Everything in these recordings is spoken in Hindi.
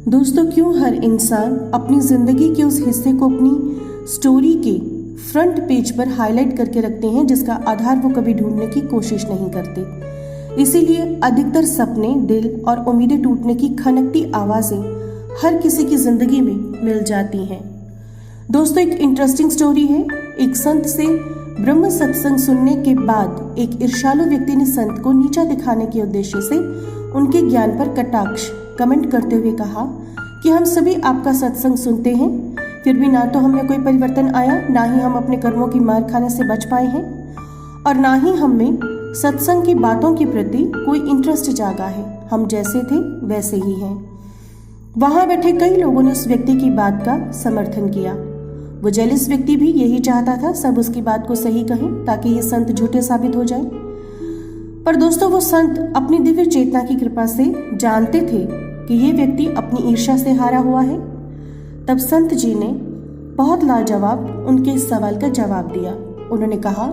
दोस्तों, क्यों हर इंसान अपनी जिंदगी के उस हिस्से को अपनी स्टोरी के फ्रंट पेज पर हाईलाइट करके रखते हैं जिसका आधार वो कभी ढूंढने की कोशिश नहीं करते। इसीलिए अधिकतर सपने, दिल और उम्मीदें टूटने की खनकती आवाजें हर किसी की जिंदगी में मिल जाती हैं। दोस्तों, एक इंटरेस्टिंग स्टोरी है। एक संत से ब्रह्म सत्संग सुनने के बाद एक ईर्ष्यालु व्यक्ति ने संत को नीचा दिखाने के उद्देश्य से उनके ज्ञान पर कटाक्ष कमेंट करते हुए कहा कि हम सभी आपका सत्संग सुनते हैं, फिर भी ना तो हमें कोई परिवर्तन आया, ना ही हम अपने कर्मों की मार खाने से बच पाए हैं और ना ही हमें सत्संग की बातों के प्रति कोई इंटरेस्ट जागा है। हम जैसे थे वैसे ही हैं। वहां बैठे कई लोगों ने उस व्यक्ति की बात का समर्थन किया। वो जेलिस व्यक्ति भी यही चाहता था, सब उसकी बात को सही कहें ताकि ये संत झूठे साबित हो जाए। पर दोस्तों, वो संत अपनी दिव्य चेतना की कृपा से जानते थे कि ये व्यक्ति अपनी ईर्ष्या से हारा हुआ है। तब संत जी ने बहुत लाजवाब उनके इस सवाल का जवाब दिया। उन्होंने कहा,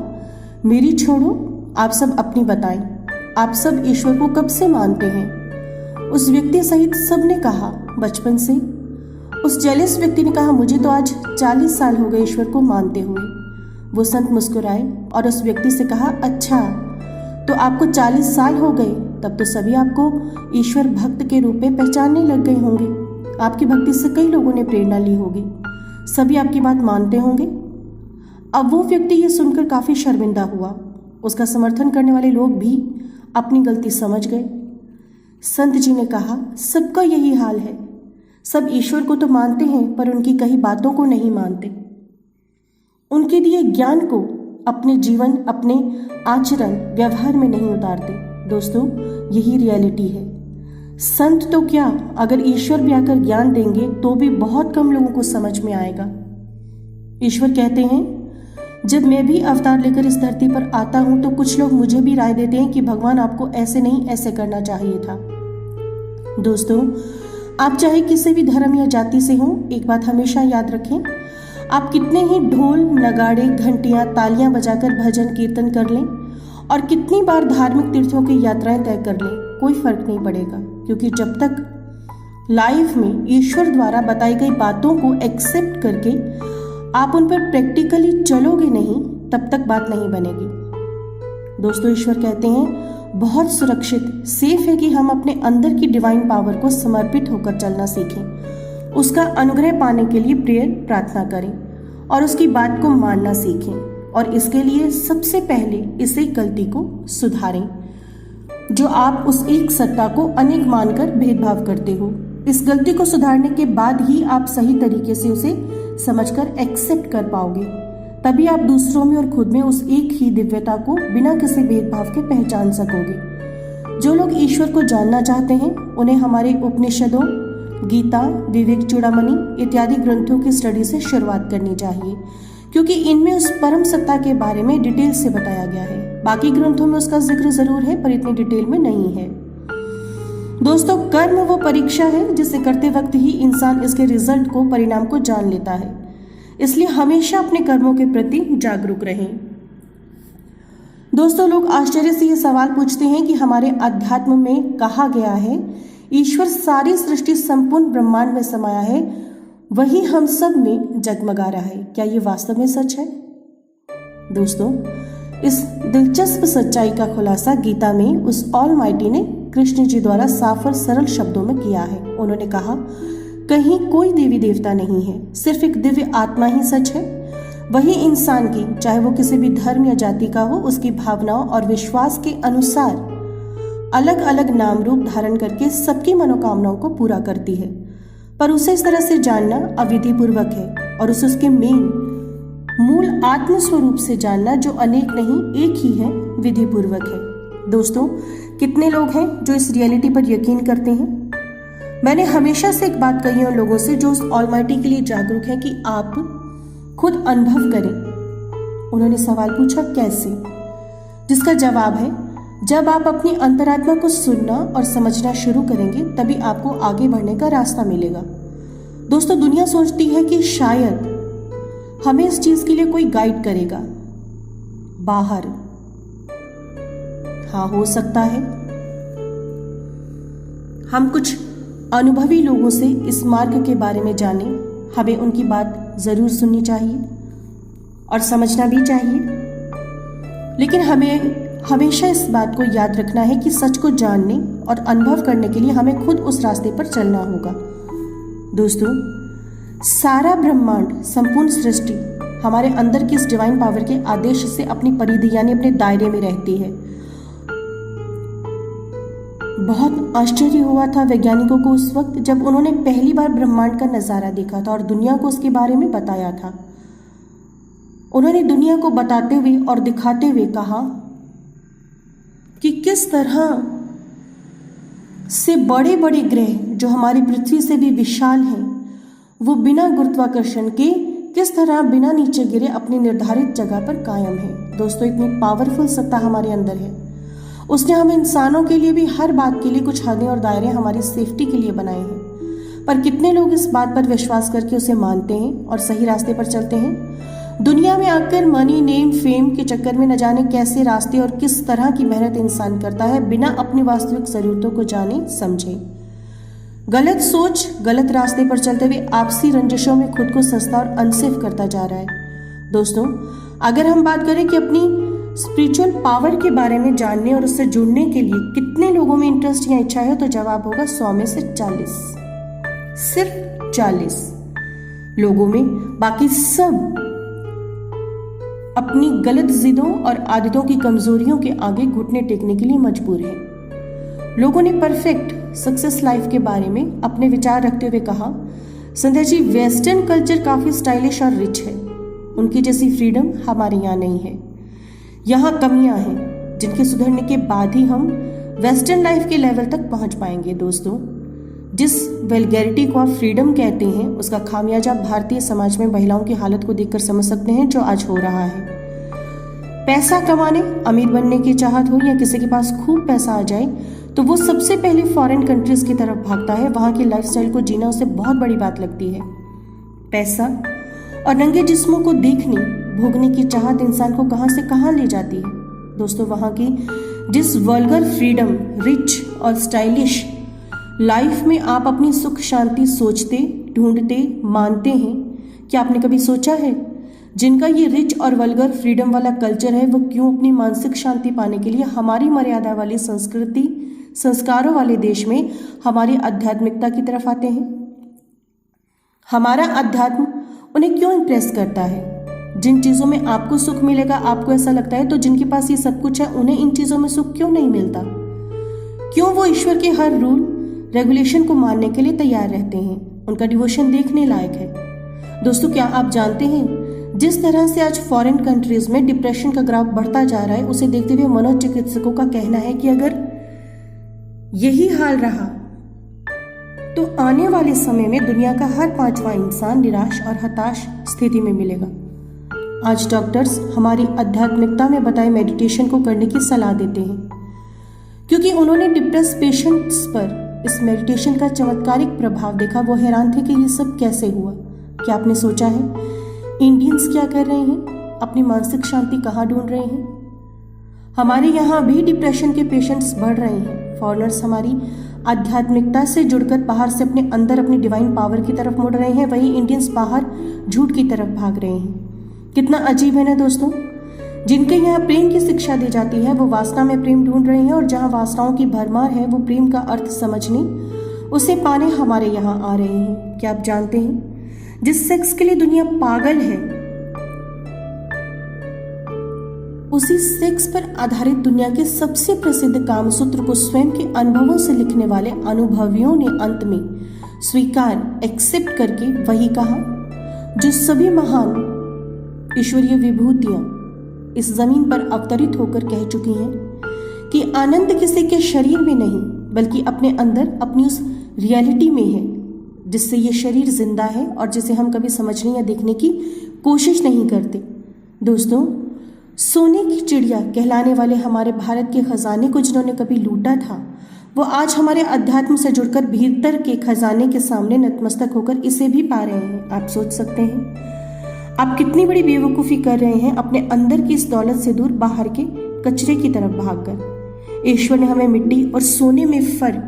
मेरी छोड़ो, आप सब अपनी बताएं, आप सब ईश्वर को कब से मानते हैं? उस व्यक्ति सहित सबने कहा, बचपन से। उस जेलिस व्यक्ति ने कहा, मुझे तो आज 40 साल हो गए ईश्वर को मानते हुए। वो संत मुस्कुराए और उस व्यक्ति से कहा, अच्छा, तो आपको 40 साल हो गए, तब तो सभी आपको ईश्वर भक्त के रूप में पहचानने लग गए होंगे। आपकी भक्ति से कई लोगों ने प्रेरणा ली होगी, सभी आपकी बात मानते होंगे। अब वो व्यक्ति ये सुनकर काफी शर्मिंदा हुआ। उसका समर्थन करने वाले लोग भी अपनी गलती समझ गए। संत जी ने कहा, सबका यही हाल है, सब ईश्वर को तो मानते हैं पर उनकी कही बातों को नहीं मानते, उनके दिए ज्ञान को अपने जीवन, अपने आचरण, व्यवहार में नहीं उतारते। दोस्तों, यही रियलिटी है। संत तो क्या, अगर ईश्वर भी आकर ज्ञान देंगे तो भी बहुत कम लोगों को समझ में आएगा। ईश्वर कहते हैं, जब मैं भी अवतार लेकर इस धरती पर आता हूं तो कुछ लोग मुझे भी राय देते हैं कि भगवान आपको ऐसे नहीं ऐसे करना चाहिए था। दोस्तों, आप चाहे किसी भी धर्म या जाति से हो, एक बात हमेशा याद रखें, आप कितने ही ढोल, नगाड़े, घंटियां, तालियां बजाकर भजन कीर्तन कर लें और कितनी बार धार्मिक तीर्थों की यात्राएं तय कर लें, कोई फर्क नहीं पड़ेगा। क्योंकि जब तक लाइफ में ईश्वर द्वारा बताई गई बातों को एक्सेप्ट करके आप उन पर प्रैक्टिकली चलोगे नहीं, तब तक बात नहीं बनेगी। दोस्तों, ईश्वर कहते हैं, बहुत सुरक्षित, सेफ है कि हम अपने अंदर की डिवाइन पावर को समर्पित होकर चलना सीखें, उसका अनुग्रह पाने के लिए प्रेयर प्रार्थना करें और उसकी बात को मानना सीखें। और इसके लिए सबसे पहले इस एक गलती को सुधारें जो आप उस एक सत्ता को अनेक मानकर भेदभाव करते हो। इस गलती को सुधारने के बाद ही आप सही तरीके से उसे समझकर एक्सेप्ट कर पाओगे। तभी आप दूसरों में और खुद में उस एक ही दिव्यता को बिना किसी भेदभाव के पहचान सकोगे। जो लोग ईश्वर को जानना चाहते हैं उन्हें हमारे उपनिषदों, गीता, विवेक चूड़ामणि इत्यादि ग्रंथों की स्टडी से शुरुआत करनी चाहिए, क्योंकि इनमें उस परम सत्ता के बारे में डिटेल से बताया गया है। बाकी ग्रंथों में उसका जिक्र जरूर है पर इतनी डिटेल में नहीं है। दोस्तों, कर्म वो परीक्षा है जिसे करते वक्त ही इंसान इसके रिजल्ट को, परिणाम को जान लेता है। इसलिए हमेशा अपने कर्मों के प्रति जागरूक रहें। दोस्तों, लोग आश्चर्य से ये सवाल पूछते हैं कि हमारे अध्यात्म में कहा गया है ईश्वर सारी सृष्टि संपूर्ण ब्रह्मांड में समाया है, वही हम सब में जगमगा रहा है। क्या ये वास्तव में सच है? दोस्तों, इस दिलचस्प सच्चाई का खुलासा गीता में उस ऑलमाइटी ने कृष्ण जी द्वारा साफ और सरल शब्दों में किया है। उन्होंने कहा, कहीं कोई देवी देवता नहीं है, सिर्फ एक दिव्य आत्मा ही सच है। वही इंसान की, चाहे वो किसी भी धर्म या जाति का हो, उसकी भावनाओं और विश्वास के अनुसार अलग अलग नाम रूप धारण करके सबकी मनोकामनाओं को पूरा करती है। पर उसे इस तरह से जानना अविधि पूर्वक है और उसे उसके मूल आत्म स्वरूप से जानना, जो अनेक नहीं एक ही है, विधि पूर्वक है। दोस्तों, कितने लोग हैं जो इस रियलिटी पर यकीन करते हैं? मैंने हमेशा से एक बात कही है उन लोगों से जो उस ऑलमाइटी के लिए जागरूक है कि आप खुद अनुभव करें। उन्होंने सवाल पूछा, कैसे? जिसका जवाब है, जब आप अपनी अंतरात्मा को सुनना और समझना शुरू करेंगे तभी आपको आगे बढ़ने का रास्ता मिलेगा। दोस्तों, दुनिया सोचती है कि शायद हमें इस चीज के लिए कोई गाइड करेगा बाहर। हाँ, हो सकता है, हम कुछ अनुभवी लोगों से इस मार्ग के बारे में जानें। हमें उनकी बात ज़रूर सुननी चाहिए और समझना भी चाहिए, लेकिन हमें हमेशा इस बात को याद रखना है कि सच को जानने और अनुभव करने के लिए हमें खुद उस रास्ते पर चलना होगा। दोस्तों, सारा ब्रह्मांड, संपूर्ण सृष्टि हमारे अंदर की इस डिवाइन पावर के आदेश से अपनी परिधि यानी अपने दायरे में रहती है। बहुत आश्चर्य हुआ था वैज्ञानिकों को उस वक्त जब उन्होंने पहली बार ब्रह्मांड का नज़ारा देखा था और दुनिया को उसके बारे में बताया था। उन्होंने दुनिया को बताते हुए और दिखाते हुए कहा कि किस तरह से बड़े बड़े ग्रह जो हमारी पृथ्वी से भी विशाल हैं, वो बिना गुरुत्वाकर्षण के किस तरह बिना नीचे गिरे अपनी निर्धारित जगह पर कायम है। दोस्तों, इतनी पावरफुल सत्ता हमारे अंदर है। उसने हम इंसानों के लिए भी हर बात के लिए कुछ हदें और दायरे हमारी सेफ्टी के लिए बनाए हैं, पर कितने लोग इस बात पर विश्वास करके उसे मानते हैं और सही रास्ते पर चलते हैं। दुनिया में आकर मनी, नेम, फेम के चक्कर में न जाने कैसे रास्ते और किस तरह की मेहनत इंसान करता है बिना अपनी वास्तविक जरूरतों को जाने समझे। गलत सोच, गलत रास्ते पर चलते हुए आपसी रंजिशों में खुद को सस्ता और अनसेफ करता जा रहा है। दोस्तों, अगर हम बात करें कि अपनी स्पिरिचुअल पावर के बारे में जानने और उससे जुड़ने के लिए कितने लोगों में इंटरेस्ट या इच्छा है, तो जवाब होगा 100 में से 40, सिर्फ 40 लोगों में। बाकी सब अपनी गलत जिदों और आदतों की कमजोरियों के आगे घुटने टेकने के लिए मजबूर हैं। लोगों ने परफेक्ट सक्सेस लाइफ के बारे में अपने विचार रखते हुए कहा, संध्या जी, वेस्टर्न कल्चर काफी स्टाइलिश और रिच है, उनकी जैसी फ्रीडम हमारे यहाँ नहीं है। यहाँ कमियां हैं जिनके सुधरने के बाद ही हम वेस्टर्न लाइफ के लेवल तक पहुंच पाएंगे। दोस्तों, जिस वेलगैरिटी को आप फ्रीडम कहते हैं, उसका खामियाजा भारतीय समाज में महिलाओं की हालत को देखकर समझ सकते हैं जो आज हो रहा है। पैसा कमाने, अमीर बनने की चाहत हो या किसी के पास खूब पैसा आ जाए तो वो सबसे पहले फॉरेन कंट्रीज की तरफ भागता है। वहाँ की लाइफस्टाइल को जीना उसे बहुत बड़ी बात लगती है। पैसा और नंगे जिस्मों को देखने, भोगने की चाहत इंसान को कहां से कहां ले जाती है। दोस्तों, वहां की जिस वल्गर फ्रीडम, रिच और स्टाइलिश लाइफ में आप अपनी सुख शांति सोचते, ढूंढते, मानते हैं, क्या आपने कभी सोचा है जिनका ये रिच और वल्गर फ्रीडम वाला कल्चर है, वो क्यों अपनी मानसिक शांति पाने के लिए हमारी मर्यादा वाली संस्कृति, संस्कारों वाले देश में हमारी आध्यात्मिकता की तरफ आते हैं? हमारा अध्यात्म उन्हें क्यों इंप्रेस करता है? जिन चीज़ों में आपको सुख मिलेगा, आपको ऐसा लगता है, तो जिनके पास ये सब कुछ है उन्हें इन चीज़ों में सुख क्यों नहीं मिलता? क्यों वो ईश्वर के हर रूल रेगुलेशन को मानने के लिए तैयार रहते हैं? उनका डिवोशन देखने लायक है। दोस्तों, क्या आप जानते हैं जिस तरह से आज फॉरेन कंट्रीज में डिप्रेशन का ग्राफ बढ़ता जा रहा है, उसे देखते हुए मनोचिकित्सकों का कहना है कि अगर यही हाल रहा तो आने वाले समय में दुनिया का हर 5वां इंसान निराश और हताश स्थिति में मिलेगा। आज डॉक्टर्स हमारी आध्यात्मिकता में बताए मेडिटेशन को करने की सलाह देते हैं, क्योंकि उन्होंने डिप्रेस पेशेंट्स पर इस मेडिटेशन का चमत्कारिक प्रभाव देखा। वो हैरान थे कि ये सब कैसे हुआ। क्या आपने सोचा है इंडियंस क्या कर रहे हैं? अपनी मानसिक शांति कहाँ ढूंढ रहे हैं? हमारे यहाँ भी डिप्रेशन के पेशेंट्स बढ़ रहे हैं। फॉरेनर्स हमारी आध्यात्मिकता से जुड़कर बाहर से अपने अंदर अपनी डिवाइन पावर की तरफ मुड़ रहे हैं, वहीं इंडियंस बाहर झूठ की तरफ भाग रहे हैं। कितना अजीब है ना दोस्तों। जिनके यहाँ प्रेम की शिक्षा दी जाती है वो वासना में प्रेम ढूंढ रहे हैं, और जहाँ वासनाओं की भरमार है वो प्रेम का अर्थ समझने, उसे पाने हमारे यहाँ आ रहे हैं। क्या आप जानते हैं जिस सेक्स के लिए दुनिया पागल है, उसी सेक्स पर आधारित दुनिया के सबसे प्रसिद्ध कामसूत्र को स्वयं के अनुभवों से लिखने वाले अनुभवियों ने अंत में स्वीकार, एक्सेप्ट करके वही कहा जो सभी महान ईश्वरीय विभूतियां इस जमीन पर अवतरित होकर कह चुकी हैं कि आनंद किसी के शरीर में नहीं बल्कि अपने अंदर, अपनी उस रियलिटी में है जिससे ये शरीर जिंदा है और जिसे हम कभी समझने या देखने की कोशिश नहीं करते। दोस्तों, सोने की चिड़िया कहलाने वाले हमारे भारत के खजाने को जिन्होंने कभी लूटा था, वो आज हमारे अध्यात्म से जुड़कर भीतर के खजाने के सामने नतमस्तक होकर इसे भी पा रहे हैं। आप सोच सकते हैं आप कितनी बड़ी बेवकूफ़ी कर रहे हैं अपने अंदर की इस दौलत से दूर बाहर के कचरे की तरफ भागकर। ईश्वर ने हमें मिट्टी और सोने में फर्क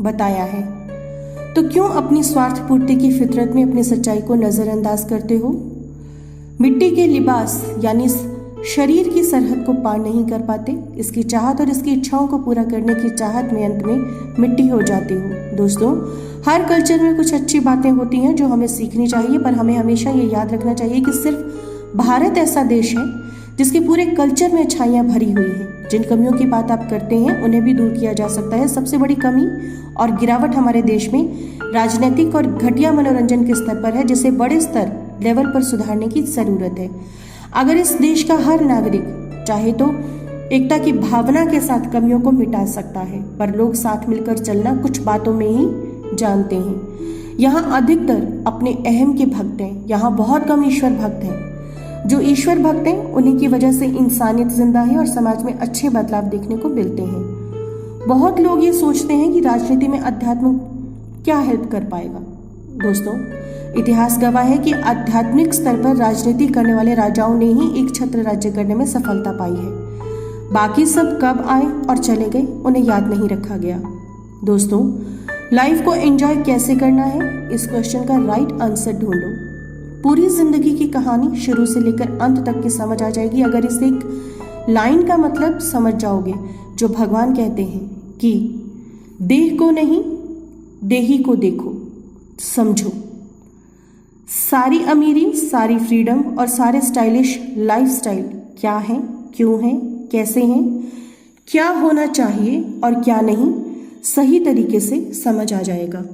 बताया है। तो क्यों अपनी स्वार्थ पूर्ति की फितरत में अपनी सच्चाई को नजरअंदाज करते हो? मिट्टी के लिबास यानी शरीर की सरहद को पार नहीं कर पाते, इसकी चाहत और इसकी इच्छाओं को पूरा करने की चाहत में अंत में मिट्टी हो जाते हो। दोस्तों, हर कल्चर में कुछ अच्छी बातें होती हैं जो हमें सीखनी चाहिए, पर हमें हमेशा ये याद रखना चाहिए कि सिर्फ भारत ऐसा देश है जिसके पूरे कल्चर में अच्छाइयाँ भरी हुई हैं। जिन कमियों की बात आप करते हैं उन्हें भी दूर किया जा सकता है। सबसे बड़ी कमी और गिरावट हमारे देश में राजनीतिक और घटिया मनोरंजन के स्तर पर है, जिसे बड़े स्तर लेवल पर सुधारने की जरूरत है। अगर इस देश का हर नागरिक चाहे तो एकता की भावना के साथ कमियों को मिटा सकता है, पर लोग साथ मिलकर चलना कुछ बातों में ही जानते हैं। यहाँ अधिकतर अपने अहम के भक्त हैं, यहाँ बहुत कम ईश्वर भक्त हैं। जो ईश्वर भक्त हैं उन्हीं की वजह से इंसानियत जिंदा है और समाज में अच्छे बदलाव देखने को मिलते हैं। बहुत लोग ये सोचते हैं कि राजनीति में अध्यात्म क्या हेल्प कर पाएगा। दोस्तों, इतिहास गवाह है कि आध्यात्मिक स्तर पर राजनीति करने वाले राजाओं ने ही एक छत्र राज्य करने में सफलता पाई है। बाकी सब कब आए और चले गए उन्हें याद नहीं रखा गया। दोस्तों, लाइफ को एंजॉय कैसे करना है, इस क्वेश्चन का राइट आंसर ढूंढो। पूरी जिंदगी की कहानी शुरू से लेकर अंत तक की समझ आ जाएगी अगर इस एक लाइन का मतलब समझ जाओगे, जो भगवान कहते हैं कि देह को नहीं देही को देखो, समझो। सारी अमीरी, सारी फ्रीडम और सारे स्टाइलिश लाइफस्टाइल क्या है, क्यों है, कैसे हैं, क्या होना चाहिए और क्या नहीं, सही तरीके से समझ आ जाएगा।